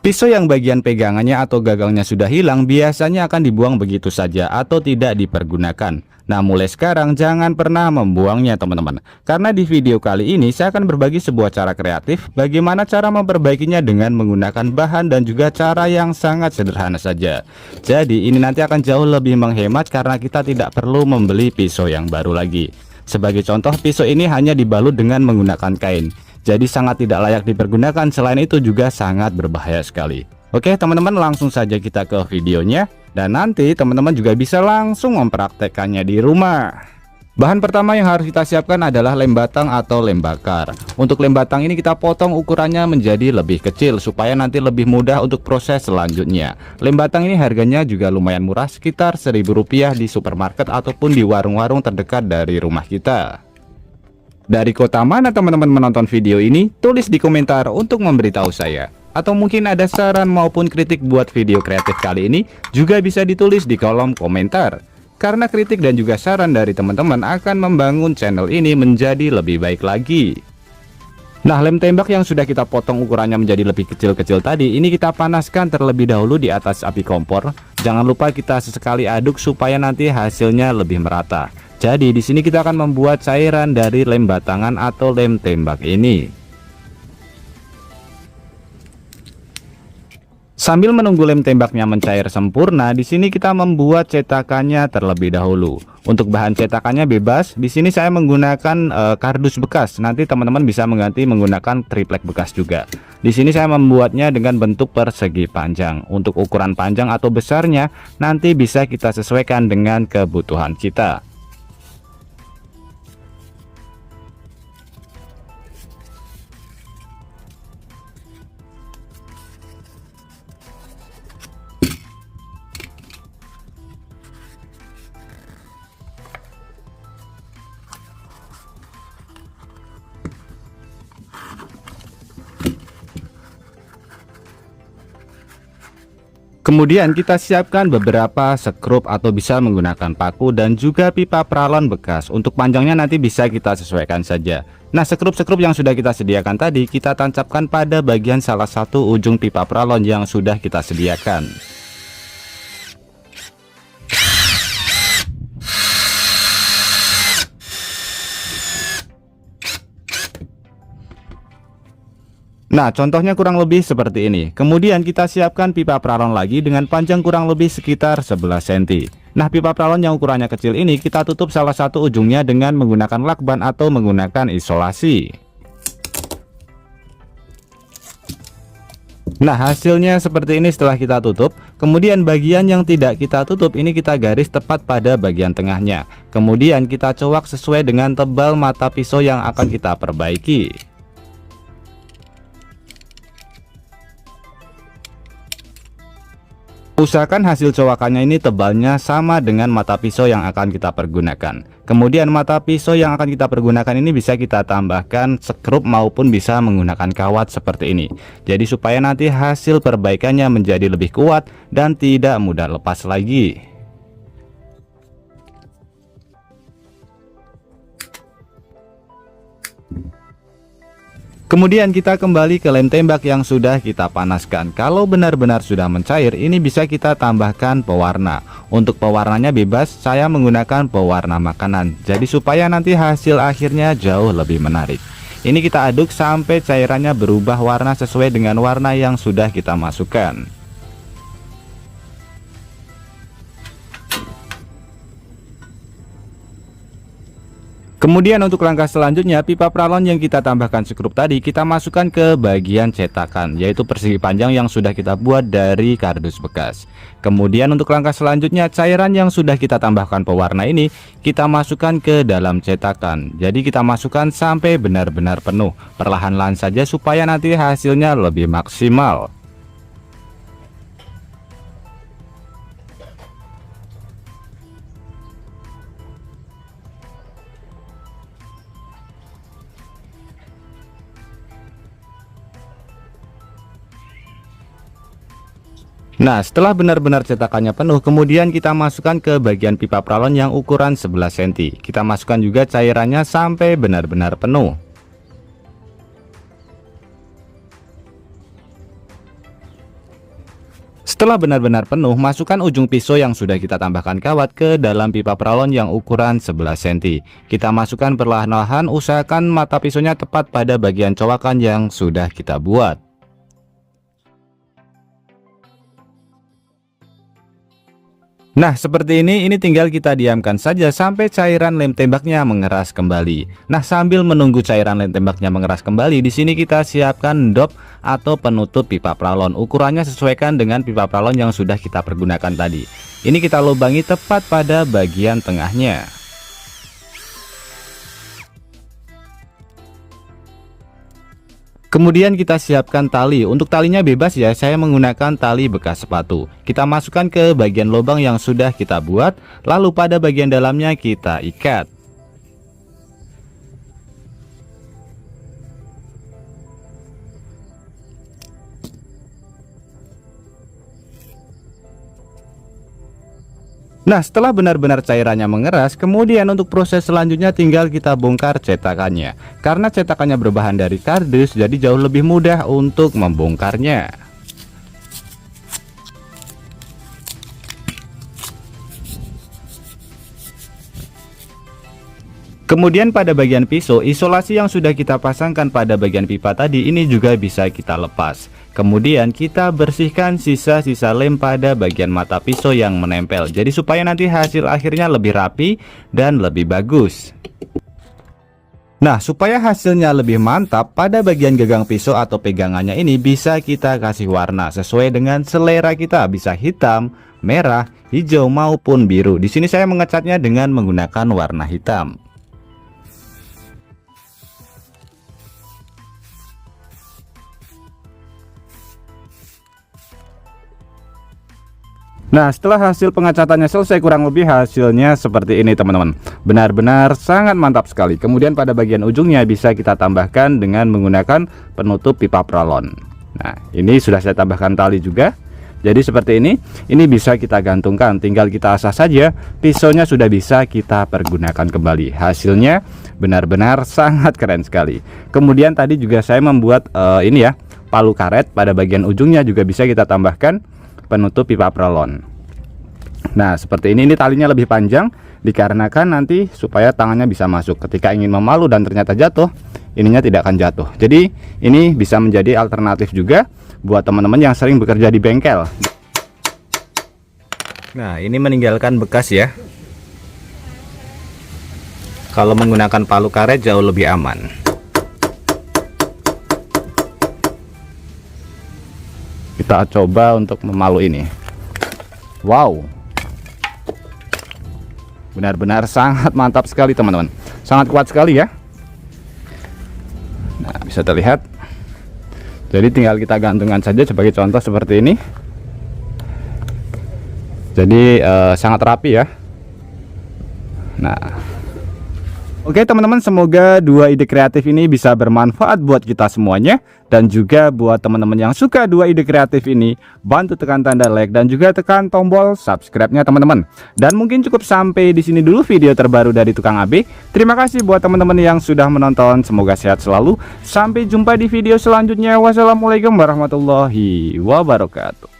Pisau yang bagian pegangannya atau gagalnya sudah hilang biasanya akan dibuang begitu saja atau tidak dipergunakan. Nah, mulai sekarang jangan pernah membuangnya teman-teman. Karena di video kali ini saya akan berbagi sebuah cara kreatif bagaimana cara memperbaikinya dengan menggunakan bahan dan juga cara yang sangat sederhana saja. Jadi ini nanti akan jauh lebih menghemat karena kita tidak perlu membeli pisau yang baru lagi. Sebagai contoh, pisau ini hanya dibalut dengan menggunakan kain. Jadi sangat tidak layak dipergunakan, selain itu juga sangat berbahaya sekali. Oke teman-teman, langsung saja kita ke videonya. Dan nanti teman-teman juga bisa langsung mempraktekkannya di rumah. Bahan pertama yang harus kita siapkan adalah lem batang atau lem bakar. Untuk lem batang ini kita potong ukurannya menjadi lebih kecil supaya nanti lebih mudah untuk proses selanjutnya. Lem batang ini harganya juga lumayan murah, sekitar Rp1.000 di supermarket ataupun di warung-warung terdekat dari rumah kita. Dari kota mana teman-teman menonton video ini? Tulis di komentar untuk memberitahu saya. Atau mungkin ada saran maupun kritik buat video kreatif kali ini, juga bisa ditulis di kolom komentar. Karena kritik dan juga saran dari teman-teman akan membangun channel ini menjadi lebih baik lagi. Nah, lem tembak yang sudah kita potong ukurannya menjadi lebih kecil-kecil tadi, ini kita panaskan terlebih dahulu di atas api kompor. Jangan lupa kita sesekali aduk supaya nanti hasilnya lebih merata. Jadi di sini kita akan membuat cairan dari lem batangan atau lem tembak ini. Sambil menunggu lem tembaknya mencair sempurna, di sini kita membuat cetakannya terlebih dahulu. Untuk bahan cetakannya bebas. Di sini saya menggunakan kardus bekas. Nanti teman-teman bisa mengganti menggunakan triplek bekas juga. Di sini saya membuatnya dengan bentuk persegi panjang. Untuk ukuran panjang atau besarnya nanti bisa kita sesuaikan dengan kebutuhan kita. Kemudian kita siapkan beberapa sekrup atau bisa menggunakan paku dan juga pipa pralon bekas. Untuk panjangnya nanti bisa kita sesuaikan saja. Nah, sekrup-sekrup yang sudah kita sediakan tadi kita tancapkan pada bagian salah satu ujung pipa pralon yang sudah kita sediakan. Nah, contohnya kurang lebih seperti ini. Kemudian kita siapkan pipa pralon lagi dengan panjang kurang lebih sekitar 11 cm. Nah, pipa pralon yang ukurannya kecil ini kita tutup salah satu ujungnya dengan menggunakan lakban atau menggunakan isolasi. Nah, hasilnya seperti ini setelah kita tutup. Kemudian bagian yang tidak kita tutup ini kita garis tepat pada bagian tengahnya. Kemudian kita cowak sesuai dengan tebal mata pisau yang akan kita perbaiki. Usahakan hasil cowakannya ini tebalnya sama dengan mata pisau yang akan kita pergunakan. Kemudian mata pisau yang akan kita pergunakan ini bisa kita tambahkan sekrup maupun bisa menggunakan kawat seperti ini. Jadi supaya nanti hasil perbaikannya menjadi lebih kuat dan tidak mudah lepas lagi. Kemudian kita kembali ke lem tembak yang sudah kita panaskan. Kalau benar-benar sudah mencair, ini bisa kita tambahkan pewarna. Untuk pewarnanya bebas, saya menggunakan pewarna makanan. Jadi supaya nanti hasil akhirnya jauh lebih menarik. Ini kita aduk sampai cairannya berubah warna sesuai dengan warna yang sudah kita masukkan. Kemudian untuk langkah selanjutnya, pipa pralon yang kita tambahkan sekrup tadi kita masukkan ke bagian cetakan, yaitu persegi panjang yang sudah kita buat dari kardus bekas. Kemudian untuk langkah selanjutnya, cairan yang sudah kita tambahkan pewarna ini kita masukkan ke dalam cetakan. Jadi kita masukkan sampai benar-benar penuh, perlahan-lahan saja supaya nanti hasilnya lebih maksimal. Nah, setelah benar-benar cetakannya penuh, kemudian kita masukkan ke bagian pipa pralon yang ukuran 11 cm. Kita masukkan juga cairannya sampai benar-benar penuh. Setelah benar-benar penuh, masukkan ujung pisau yang sudah kita tambahkan kawat ke dalam pipa pralon yang ukuran 11 cm. Kita masukkan perlahan-lahan, usahakan mata pisaunya tepat pada bagian colokan yang sudah kita buat. Nah, seperti ini tinggal kita diamkan saja sampai cairan lem tembaknya mengeras kembali. Nah, sambil menunggu cairan lem tembaknya mengeras kembali, di sini kita siapkan dop atau penutup pipa pralon. Ukurannya sesuaikan dengan pipa pralon yang sudah kita pergunakan tadi. Ini kita lubangi tepat pada bagian tengahnya. Kemudian kita siapkan tali. Untuk talinya bebas ya, saya menggunakan tali bekas sepatu. Kita masukkan ke bagian lubang yang sudah kita buat, lalu pada bagian dalamnya kita ikat. Nah, setelah benar-benar cairannya mengeras, kemudian untuk proses selanjutnya tinggal kita bongkar cetakannya. Karena cetakannya berbahan dari kardus, jadi jauh lebih mudah untuk membongkarnya. Kemudian pada bagian pisau, isolasi yang sudah kita pasangkan pada bagian pipa tadi ini juga bisa kita lepas. Kemudian kita bersihkan sisa-sisa lem pada bagian mata pisau yang menempel. Jadi supaya nanti hasil akhirnya lebih rapi dan lebih bagus. Nah, supaya hasilnya lebih mantap, pada bagian gagang pisau atau pegangannya ini bisa kita kasih warna sesuai dengan selera kita. Bisa hitam, merah, hijau maupun biru. Di sini saya mengecatnya dengan menggunakan warna hitam. Nah, setelah hasil pengecatannya selesai, kurang lebih hasilnya seperti ini teman-teman. Benar-benar sangat mantap sekali. Kemudian pada bagian ujungnya bisa kita tambahkan dengan menggunakan penutup pipa pralon. Nah, ini sudah saya tambahkan tali juga. Jadi seperti ini bisa kita gantungkan. Tinggal kita asah saja, pisaunya sudah bisa kita pergunakan kembali. Hasilnya benar-benar sangat keren sekali. Kemudian tadi juga saya membuat ini ya, palu karet. Pada bagian ujungnya juga bisa kita tambahkan penutup pipa pralon. Nah, seperti ini talinya lebih panjang dikarenakan nanti supaya tangannya bisa masuk. Ketika ingin memalu dan ternyata jatuh, ininya tidak akan jatuh. Jadi ini bisa menjadi alternatif juga buat teman-teman yang sering bekerja di bengkel. Nah, ini meninggalkan bekas ya. Kalau menggunakan palu karet jauh lebih aman. Kita coba untuk memalu ini. Wow, benar-benar sangat mantap sekali teman-teman. Sangat kuat sekali ya. Nah, bisa terlihat. Jadi tinggal kita gantungkan saja sebagai contoh seperti ini. Jadi sangat rapi ya. Nah, oke teman-teman, semoga dua ide kreatif ini bisa bermanfaat buat kita semuanya. Dan juga buat teman-teman yang suka dua ide kreatif ini, bantu tekan tanda like dan juga tekan tombol subscribe-nya teman-teman. Dan mungkin cukup sampai di sini dulu video terbaru dari Tukang AB. Terima kasih buat teman-teman yang sudah menonton. Semoga sehat selalu. Sampai jumpa di video selanjutnya. Wassalamualaikum warahmatullahi wabarakatuh.